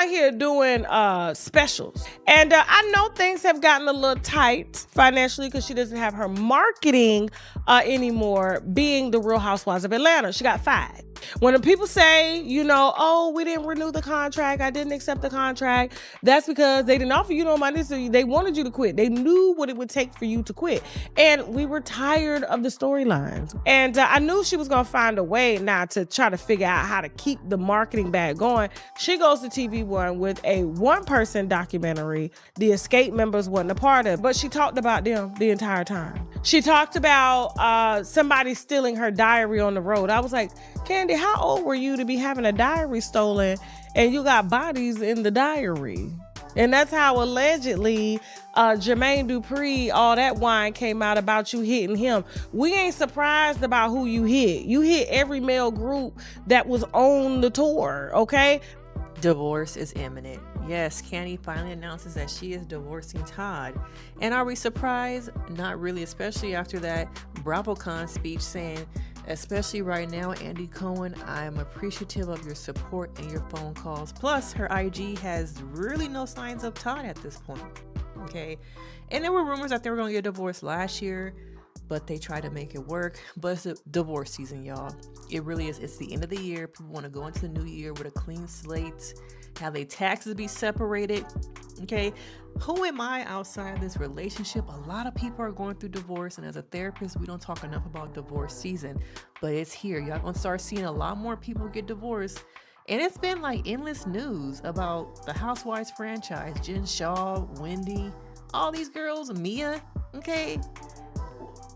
out here doing specials. And I know things have gotten a little tight financially because she doesn't have her marketing anymore, being the Real Housewives of Atlanta. She got fired. When the people say, oh, we didn't renew the contract, I didn't accept the contract, that's because they didn't offer you no money, so they wanted you to quit. They knew what it would take for you to quit. And we were tired of the storylines. And I knew she was going to find a way now to try to figure out how to keep the marketing bag going. She goes to TV One with a one-person documentary the Escape members wasn't a part of, but she talked about them the entire time. She talked about somebody stealing her diary on the road. I was like, Kandi, how old were you to be having a diary stolen and you got bodies in the diary? And that's how allegedly Jermaine Dupri, all that wine came out about you hitting him. We ain't surprised about who you hit. You hit every male group that was on the tour, okay? Divorce is imminent. Yes, Kandi finally announces that she is divorcing Todd. And are we surprised? Not really, especially after that BravoCon speech saying, especially right now, Andy Cohen, I'm appreciative of your support and your phone calls. Plus, her IG has really no signs of Todd at this point. Okay. And there were rumors that they were going to get divorced last year, but they tried to make it work. But it's a divorce season, y'all. It really is. It's the end of the year. People want to go into the new year with a clean slate, have their taxes be separated. Okay. Who am I outside this relationship? A lot of people are going through divorce, and as a therapist, we don't talk enough about divorce season, but it's here. Y'all gonna start seeing a lot more people get divorced. And it's been like endless news about the Housewives franchise, Jen Shaw, Wendy, all these girls, Mia. Okay.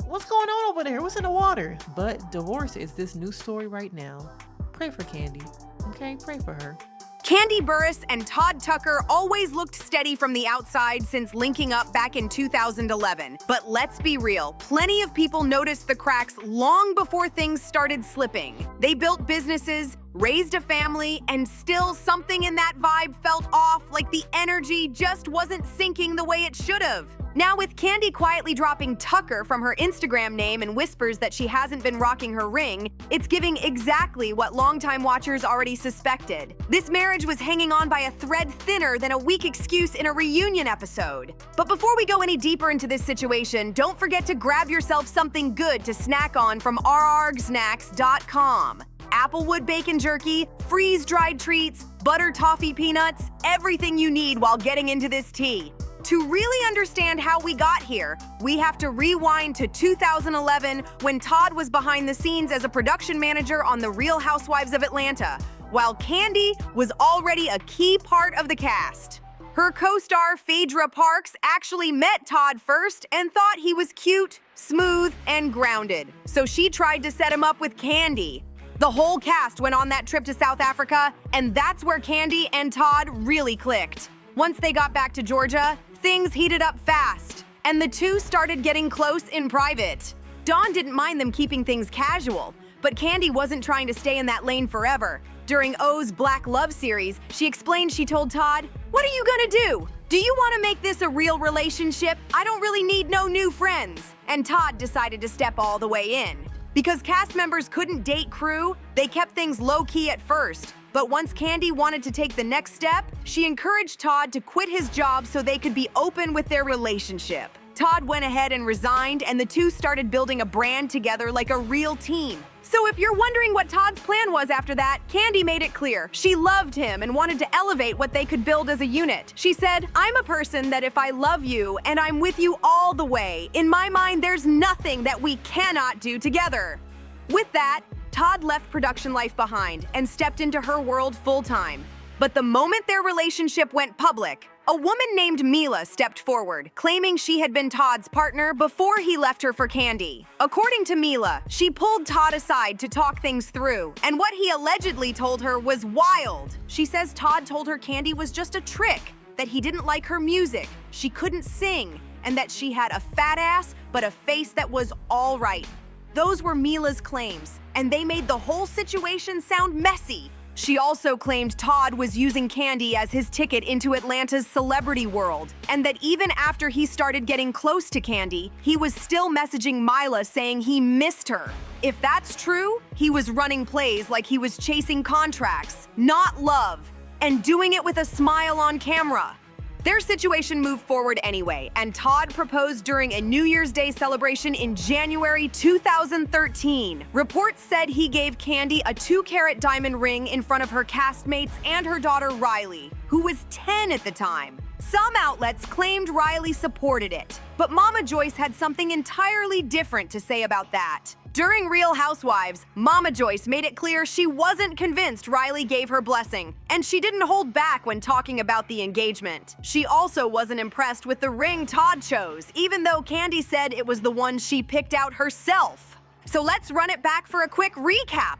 What's going on over there? What's in the water? But divorce is this new story right now. Pray for Kandi. Okay, pray for her. Kandi Burruss and Todd Tucker always looked steady from the outside since linking up back in 2011. But let's be real, plenty of people noticed the cracks long before things started slipping. They built businesses, raised a family, and still something in that vibe felt off, like the energy just wasn't syncing the way it should have. Now, with Kandi quietly dropping Tucker from her Instagram name and whispers that she hasn't been rocking her ring, it's giving exactly what longtime watchers already suspected. This marriage was hanging on by a thread thinner than a weak excuse in a reunion episode. But before we go any deeper into this situation, don't forget to grab yourself something good to snack on from rrgsnacks.com. Applewood bacon jerky, freeze-dried treats, butter toffee peanuts, everything you need while getting into this tea. To really understand how we got here, we have to rewind to 2011 when Todd was behind the scenes as a production manager on The Real Housewives of Atlanta, while Kandi was already a key part of the cast. Her co-star Phaedra Parks actually met Todd first and thought he was cute, smooth, and grounded, so she tried to set him up with Kandi. The whole cast went on that trip to South Africa, and that's where Kandi and Todd really clicked. Once they got back to Georgia, things heated up fast, and the two started getting close in private. Dawn didn't mind them keeping things casual, but Kandi wasn't trying to stay in that lane forever. During O's Black Love series, she explained she told Todd, "What are you gonna do? Do you want to make this a real relationship? I don't really need no new friends." And Todd decided to step all the way in. Because cast members couldn't date crew, they kept things low-key at first. But once Kandi wanted to take the next step, she encouraged Todd to quit his job so they could be open with their relationship. Todd went ahead and resigned, and the two started building a brand together like a real team. So if you're wondering what Todd's plan was after that, Kandi made it clear. She loved him and wanted to elevate what they could build as a unit. She said, "I'm a person that if I love you and I'm with you all the way, in my mind there's nothing that we cannot do together." With that, Todd left production life behind and stepped into her world full-time. But the moment their relationship went public, a woman named Mila stepped forward, claiming she had been Todd's partner before he left her for Kandi. According to Mila, she pulled Todd aside to talk things through, and what he allegedly told her was wild. She says Todd told her Kandi was just a trick, that he didn't like her music, she couldn't sing, and that she had a fat ass but a face that was all right. Those were Mila's claims, and they made the whole situation sound messy. She also claimed Todd was using Kandi as his ticket into Atlanta's celebrity world, and that even after he started getting close to Kandi, he was still messaging Mila saying he missed her. If that's true, he was running plays like he was chasing contracts, not love. and doing it with a smile on camera. Their situation moved forward anyway, and Todd proposed during a New Year's Day celebration in January 2013. Reports said he gave Kandi a 2-carat diamond ring in front of her castmates and her daughter Riley, who was 10 at the time. Some outlets claimed Riley supported it, but Mama Joyce had something entirely different to say about that. During Real Housewives, Mama Joyce made it clear she wasn't convinced Riley gave her blessing, and she didn't hold back when talking about the engagement. She also wasn't impressed with the ring Todd chose, even though Kandi said it was the one she picked out herself. So let's run it back for a quick recap.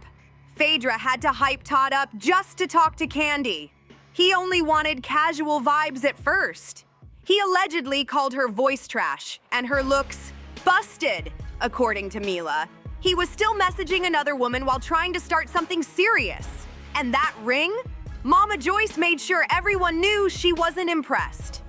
Phaedra had to hype Todd up just to talk to Kandi. He only wanted casual vibes at first. He allegedly called her voice trash and her looks busted, according to Mila. He was still messaging another woman while trying to start something serious. And that ring? Mama Joyce made sure everyone knew she wasn't impressed.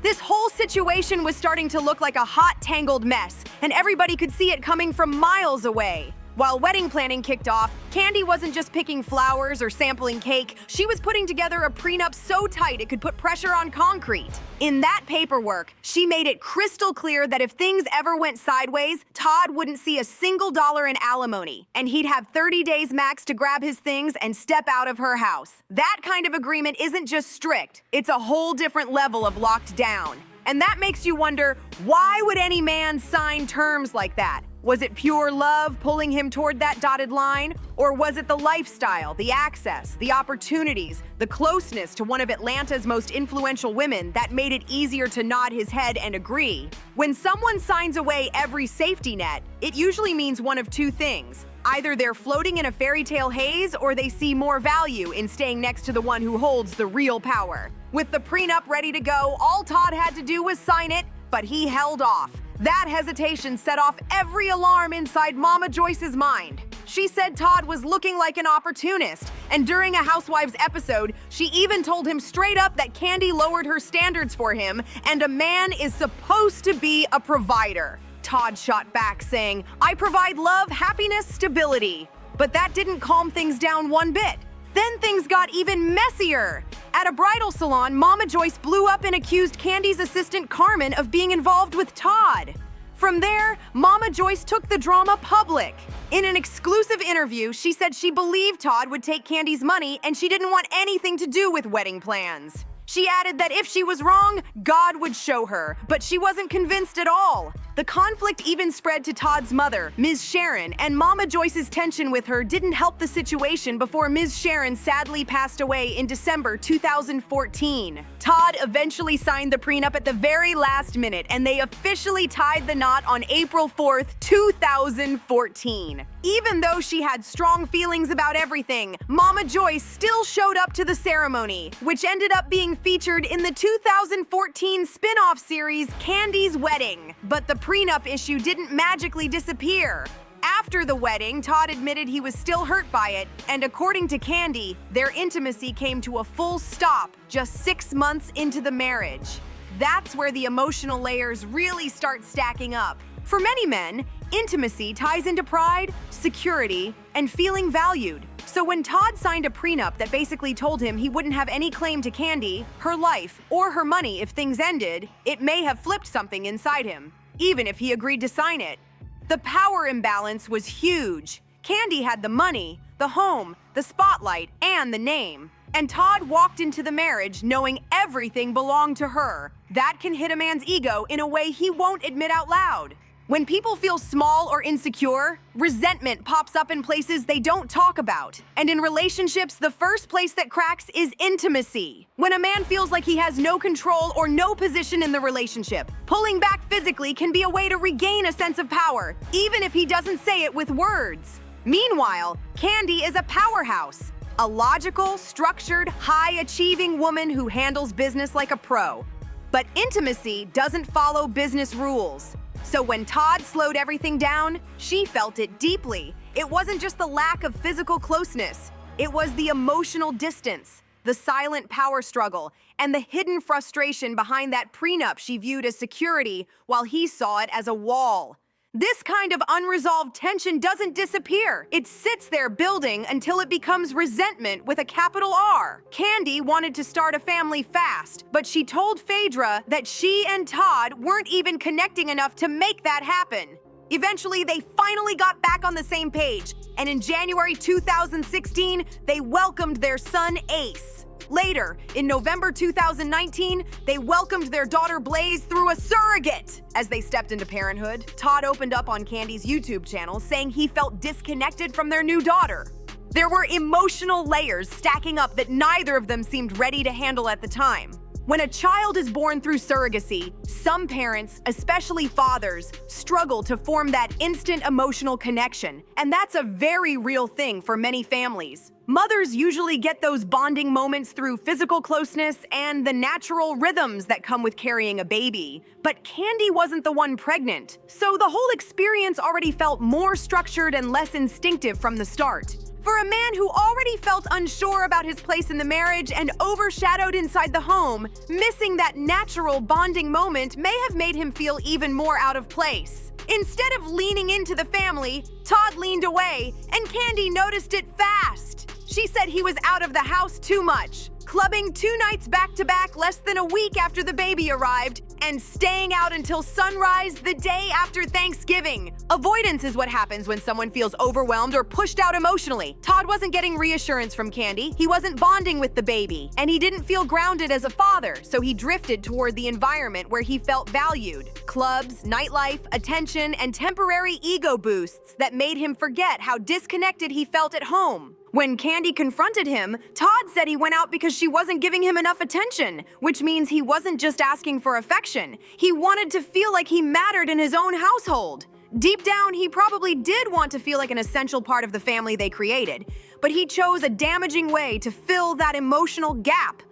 This whole situation was starting to look like a hot, tangled mess, and everybody could see it coming from miles away. While wedding planning kicked off, Kandi wasn't just picking flowers or sampling cake, she was putting together a prenup so tight it could put pressure on concrete. In that paperwork, she made it crystal clear that if things ever went sideways, Todd wouldn't see a single dollar in alimony, and he'd have 30 days max to grab his things and step out of her house. That kind of agreement isn't just strict, it's a whole different level of locked down. And that makes you wonder, why would any man sign terms like that? Was it pure love pulling him toward that dotted line? Or was it the lifestyle, the access, the opportunities, the closeness to one of Atlanta's most influential women that made it easier to nod his head and agree? When someone signs away every safety net, it usually means one of two things. Either they're floating in a fairy tale haze, or they see more value in staying next to the one who holds the real power. With the prenup ready to go, all Todd had to do was sign it, but he held off. That hesitation set off every alarm inside Mama Joyce's mind. She said Todd was looking like an opportunist, and during a Housewives episode, she even told him straight up that Kandi lowered her standards for him, and a man is supposed to be a provider. Todd shot back, saying, "I provide love, happiness, stability." But that didn't calm things down one bit. Then things got even messier. At a bridal salon, Mama Joyce blew up and accused Kandi's assistant Carmen of being involved with Todd. From there, Mama Joyce took the drama public. In an exclusive interview, she said she believed Todd would take Kandi's money and she didn't want anything to do with wedding plans. She added that if she was wrong, God would show her, but she wasn't convinced at all. The conflict even spread to Todd's mother, Ms. Sharon, and Mama Joyce's tension with her didn't help the situation before Ms. Sharon sadly passed away in December 2014. Todd eventually signed the prenup at the very last minute, and they officially tied the knot on April 4th, 2014. Even though she had strong feelings about everything, Mama Joyce still showed up to the ceremony, which ended up being featured in the 2014 spin-off series Kandi's Wedding. But the prenup issue didn't magically disappear. After the wedding, Todd admitted he was still hurt by it, and according to Kandi, their intimacy came to a full stop just 6 months into the marriage. That's where the emotional layers really start stacking up. For many men, intimacy ties into pride, security, and feeling valued. So when Todd signed a prenup that basically told him he wouldn't have any claim to Kandi, her life, or her money if things ended, it may have flipped something inside him, even if he agreed to sign it. The power imbalance was huge. Kandi had the money, the home, the spotlight, and the name. And Todd walked into the marriage knowing everything belonged to her. That can hit a man's ego in a way he won't admit out loud. When people feel small or insecure, resentment pops up in places they don't talk about. And in relationships, the first place that cracks is intimacy. When a man feels like he has no control or no position in the relationship, pulling back physically can be a way to regain a sense of power, even if he doesn't say it with words. Meanwhile, Kandi is a powerhouse. A logical, structured, high-achieving woman who handles business like a pro. But intimacy doesn't follow business rules. So when Todd slowed everything down, she felt it deeply. It wasn't just the lack of physical closeness. It was the emotional distance, the silent power struggle, and the hidden frustration behind that prenup she viewed as security while he saw it as a wall. This kind of unresolved tension doesn't disappear. It sits there building until it becomes resentment with a capital R. Kandi wanted to start a family fast, but she told Phaedra that she and Todd weren't even connecting enough to make that happen. Eventually, they finally got back on the same page, and in January 2016, they welcomed their son Ace. Later, in November 2019, they welcomed their daughter Blaze through a surrogate. As they stepped into parenthood, Todd opened up on Kandi's YouTube channel saying he felt disconnected from their new daughter. There were emotional layers stacking up that neither of them seemed ready to handle at the time. When a child is born through surrogacy, some parents, especially fathers, struggle to form that instant emotional connection, and that's a very real thing for many families. Mothers usually get those bonding moments through physical closeness and the natural rhythms that come with carrying a baby. But Kandi wasn't the one pregnant, so the whole experience already felt more structured and less instinctive from the start. For a man who already felt unsure about his place in the marriage and overshadowed inside the home, missing that natural bonding moment may have made him feel even more out of place. Instead of leaning into the family, Todd leaned away, and Kandi noticed it fast. She said he was out of the house too much, clubbing 2 nights back-to-back less than a week after the baby arrived, and staying out until sunrise the day after Thanksgiving. Avoidance is what happens when someone feels overwhelmed or pushed out emotionally. Todd wasn't getting reassurance from Kandi, he wasn't bonding with the baby, and he didn't feel grounded as a father, so he drifted toward the environment where he felt valued. Clubs, nightlife, attention, and temporary ego boosts that made him forget how disconnected he felt at home. When Kandi confronted him, Todd said he went out because she wasn't giving him enough attention, which means he wasn't just asking for affection. He wanted to feel like he mattered in his own household. Deep down, he probably did want to feel like an essential part of the family they created, but he chose a damaging way to fill that emotional gap.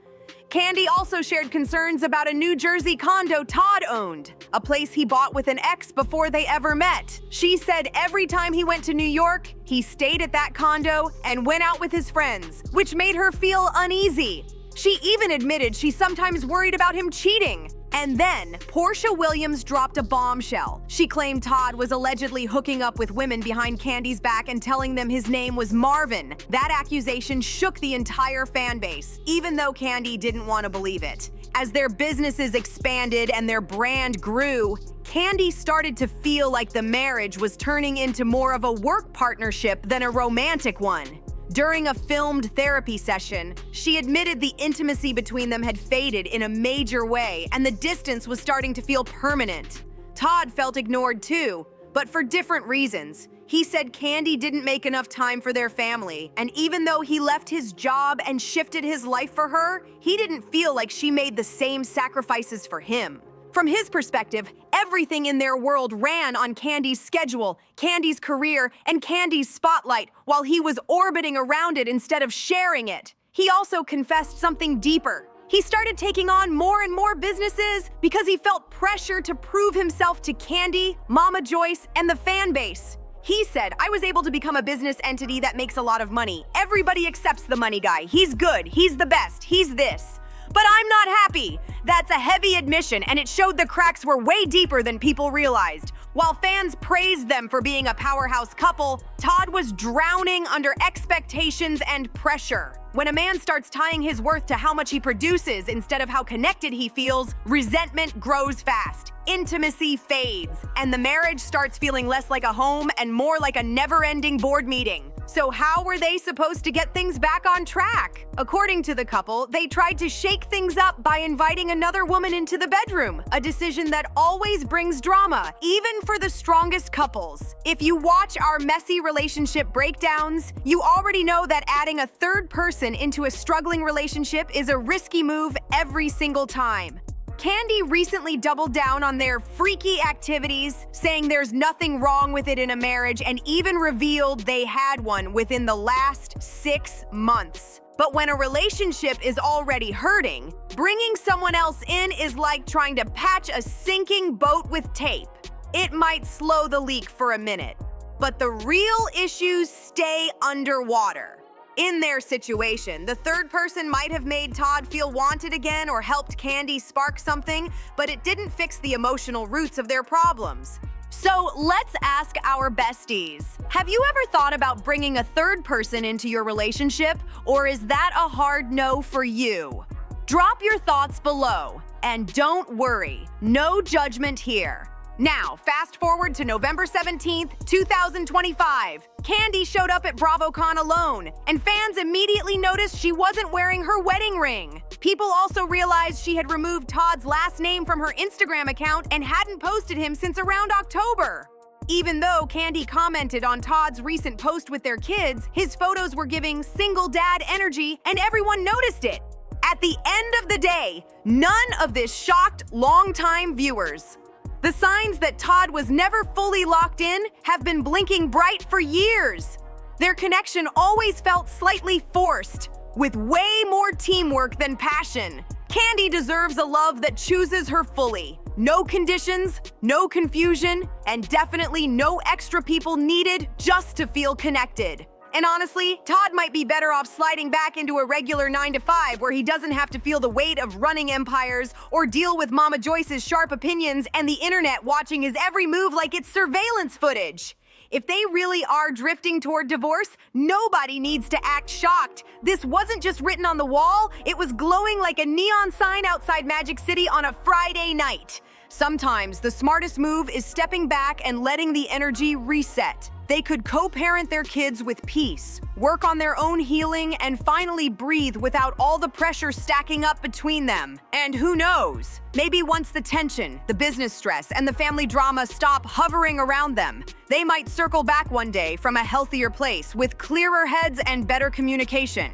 Kandi also shared concerns about a New Jersey condo Todd owned, a place he bought with an ex before they ever met. She said every time he went to New York, he stayed at that condo and went out with his friends, which made her feel uneasy. She even admitted she sometimes worried about him cheating. And then, Portia Williams dropped a bombshell. She claimed Todd was allegedly hooking up with women behind Kandi's back and telling them his name was Marvin. That accusation shook the entire fan base, even though Kandi didn't want to believe it. As their businesses expanded and their brand grew, Kandi started to feel like the marriage was turning into more of a work partnership than a romantic one. During a filmed therapy session, she admitted the intimacy between them had faded in a major way and the distance was starting to feel permanent. Todd felt ignored too, but for different reasons. He said Kandi didn't make enough time for their family, and even though he left his job and shifted his life for her, he didn't feel like she made the same sacrifices for him. From his perspective, everything in their world ran on Kandi's schedule, Kandi's career, and Kandi's spotlight, while he was orbiting around it instead of sharing it. He also confessed something deeper. He started taking on more and more businesses because he felt pressure to prove himself to Kandi, Mama Joyce, and the fan base. He said, "I was able to become a business entity that makes a lot of money. Everybody accepts the money guy. He's good, he's the best, he's this. But I'm not happy." That's a heavy admission, and it showed the cracks were way deeper than people realized. While fans praised them for being a powerhouse couple, Todd was drowning under expectations and pressure. When a man starts tying his worth to how much he produces instead of how connected he feels, resentment grows fast. Intimacy fades, and the marriage starts feeling less like a home and more like a never-ending board meeting. So how were they supposed to get things back on track? According to the couple, they tried to shake things up by inviting another woman into the bedroom, a decision that always brings drama, even for the strongest couples. If you watch our messy relationship breakdowns, you already know that adding a third person into a struggling relationship is a risky move every single time. Kandi recently doubled down on their freaky activities, saying there's nothing wrong with it in a marriage, and even revealed they had one within the last 6 months. But when a relationship is already hurting, bringing someone else in is like trying to patch a sinking boat with tape. It might slow the leak for a minute, but the real issues stay underwater. In their situation, the third person might have made Todd feel wanted again or helped Kandi spark something, but it didn't fix the emotional roots of their problems. So let's ask our besties. Have you ever thought about bringing a third person into your relationship, or is that a hard no for you? Drop your thoughts below, and don't worry, no judgment here. Now, fast forward to November 17th, 2025. Kandi showed up at BravoCon alone, and fans immediately noticed she wasn't wearing her wedding ring. People also realized she had removed Todd's last name from her Instagram account and hadn't posted him since around October. Even though Kandi commented on Todd's recent post with their kids, his photos were giving single dad energy, and everyone noticed it. At the end of the day, none of this shocked longtime viewers. The signs that Todd was never fully locked in have been blinking bright for years. Their connection always felt slightly forced, with way more teamwork than passion. Kandi deserves a love that chooses her fully. No conditions, no confusion, and definitely no extra people needed just to feel connected. And honestly, Todd might be better off sliding back into a regular 9-to-5 where he doesn't have to feel the weight of running empires or deal with Mama Joyce's sharp opinions and the internet watching his every move like it's surveillance footage. If they really are drifting toward divorce, nobody needs to act shocked. This wasn't just written on the wall, it was glowing like a neon sign outside Magic City on a Friday night. Sometimes the smartest move is stepping back and letting the energy reset. They could co-parent their kids with peace, work on their own healing, and finally breathe without all the pressure stacking up between them. And who knows? Maybe once the tension, the business stress, and the family drama stop hovering around them, they might circle back one day from a healthier place with clearer heads and better communication.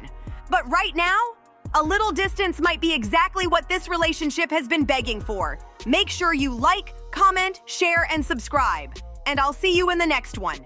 But right now, a little distance might be exactly what this relationship has been begging for. Make sure you like, comment, share, and subscribe. And I'll see you in the next one.